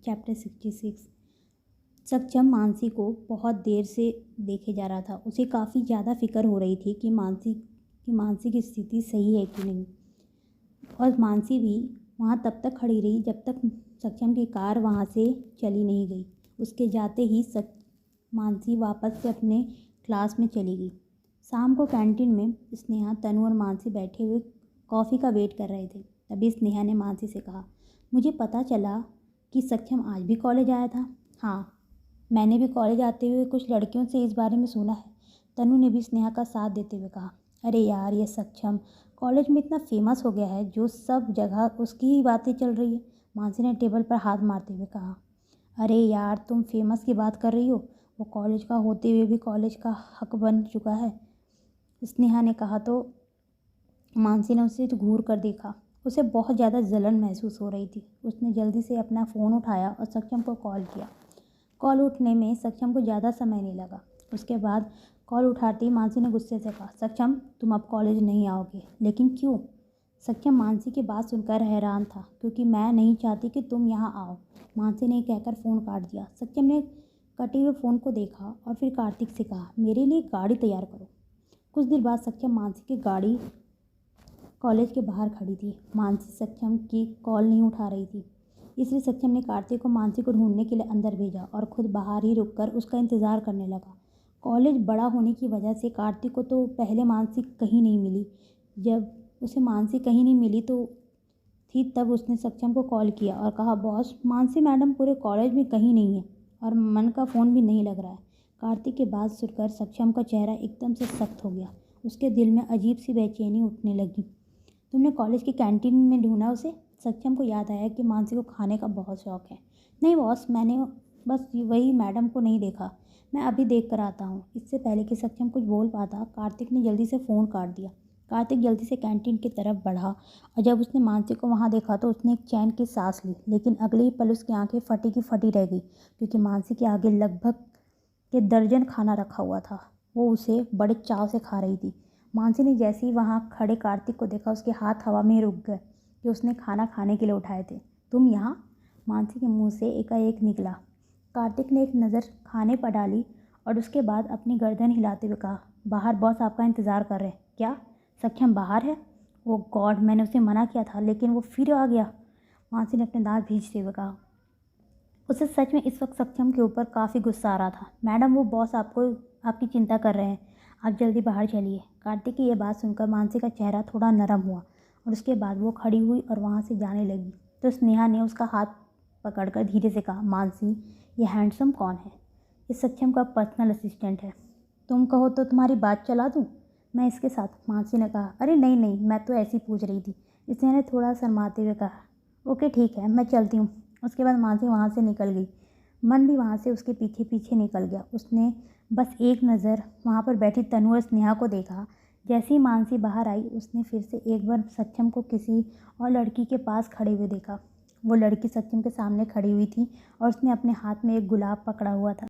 Chapter 66। सक्षम मानसी को बहुत देर से देखे जा रहा था। उसे काफ़ी ज़्यादा फिक्र हो रही थी कि मानसी की स्थिति सही है कि नहीं। और मानसी भी वहाँ तब तक खड़ी रही जब तक सक्षम की कार वहाँ से चली नहीं गई। उसके जाते ही मानसी वापस से अपने क्लास में चली गई। शाम को कैंटीन में स्नेहा, तनु और मानसी बैठे हुए कॉफ़ी का वेट कर रहे थे। तभी स्नेहा ने मानसी से कहा, मुझे पता चला कि सक्षम आज भी कॉलेज आया था। हाँ, मैंने भी कॉलेज आते हुए कुछ लड़कियों से इस बारे में सुना है। तनु ने भी स्नेहा का साथ देते हुए कहा, अरे यार, ये सक्षम कॉलेज में इतना फेमस हो गया है जो सब जगह उसकी ही बातें चल रही है। मानसी ने टेबल पर हाथ मारते हुए कहा, अरे यार, तुम फेमस की बात कर रही हो? वो कॉलेज का होते हुए भी कॉलेज का हक बन चुका है। स्नेहा ने कहा तो मानसी ने उसे घूर कर देखा। उसे बहुत ज़्यादा जलन महसूस हो रही थी। उसने जल्दी से अपना फ़ोन उठाया और सक्षम को कॉल किया। कॉल उठने में सक्षम को ज़्यादा समय नहीं लगा। उसके बाद कॉल उठाते ही मानसी ने गुस्से से कहा, सक्षम, तुम अब कॉलेज नहीं आओगे। लेकिन क्यों? सक्षम मानसी की बात सुनकर हैरान था। क्योंकि मैं नहीं चाहती कि तुम यहाँ आओ, मानसी ने कहकर फ़ोन काट दिया। सक्षम ने कटे हुए फ़ोन को देखा और फिर कार्तिक से कहा, मेरे लिए गाड़ी तैयार करो। कुछ देर बाद सक्षम मानसी की गाड़ी कॉलेज के बाहर खड़ी थी। मानसी सक्षम की कॉल नहीं उठा रही थी, इसलिए सक्षम ने कार्तिक को मानसी को ढूंढने के लिए अंदर भेजा और खुद बाहर ही रुककर उसका इंतज़ार करने लगा। कॉलेज बड़ा होने की वजह से कार्तिक को तो पहले मानसी कहीं नहीं मिली। जब उसे मानसी कहीं नहीं मिली तब उसने सक्षम को कॉल किया और कहा, बॉस, मानसी मैडम पूरे कॉलेज में कहीं नहीं है और मन का फ़ोन भी नहीं लग रहा है। कार्तिक की बात सुनकर सक्षम का चेहरा एकदम से सख्त हो गया। उसके दिल में अजीब सी बेचैनी उठने लगी। तुमने कॉलेज की कैंटीन में ढूंढा उसे? सक्षम को याद आया कि मानसी को खाने का बहुत शौक है। नहीं बॉस, मैंने बस वही मैडम को नहीं देखा। मैं अभी देख कर आता हूँ। इससे पहले कि सक्षम कुछ बोल पाता, कार्तिक ने जल्दी से फ़ोन काट दिया। कार्तिक जल्दी से कैंटीन की तरफ बढ़ा और जब उसने मानसी को वहाँ देखा तो उसने एक चैन की सांस ली। लेकिन अगले ही पल उसकी आंखें फटी की फटी रह गई, क्योंकि मानसी के आगे लगभग के दर्जन खाना रखा हुआ था। वो उसे बड़े चाव से खा रही थी। मानसी ने जैसे ही वहाँ खड़े कार्तिक को देखा, उसके हाथ हवा में रुक गए कि उसने खाना खाने के लिए उठाए थे। तुम यहाँ? मानसी के मुंह से एकाएक निकला। कार्तिक ने एक नज़र खाने पर डाली और उसके बाद अपनी गर्दन हिलाते हुए कहा, बाहर बॉस आपका इंतज़ार कर रहे हैं। क्या सक्षम बाहर है? ओह गॉड, मैंने उसे मना किया था लेकिन वो फिर आ गया। मानसी ने अपने दांत भींचते हुए कहा। उसे सच में इस वक्त सक्षम के ऊपर काफ़ी गुस्सा आ रहा था। मैडम, वो बॉस आपकी चिंता कर रहे हैं, आप जल्दी बाहर चलिए। कार्तिक की यह बात सुनकर मानसी का चेहरा थोड़ा नरम हुआ और उसके बाद वो खड़ी हुई और वहाँ से जाने लगी तो स्नेहा ने उसका हाथ पकड़कर धीरे से कहा, मानसी, ये हैंडसम कौन है? ये सक्षम का पर्सनल असिस्टेंट है। तुम कहो तो तुम्हारी बात चला दूँ मैं इसके साथ? मानसी ने कहा, अरे नहीं नहीं, मैं तो ऐसी पूछ रही थी। स्नेहा ने थोड़ा शर्माते हुए कहा, ओके ठीक है, मैं चलती हूँ। उसके बाद मानसी वहाँ से निकल गई। मन भी वहाँ से उसके पीछे पीछे निकल गया। उसने बस एक नज़र वहाँ पर बैठी तनु और स्नेहा को देखा। जैसे ही मानसी बाहर आई, उसने फिर से एक बार सक्षम को किसी और लड़की के पास खड़े हुए देखा। वो लड़की सक्षम के सामने खड़ी हुई थी और उसने अपने हाथ में एक गुलाब पकड़ा हुआ था।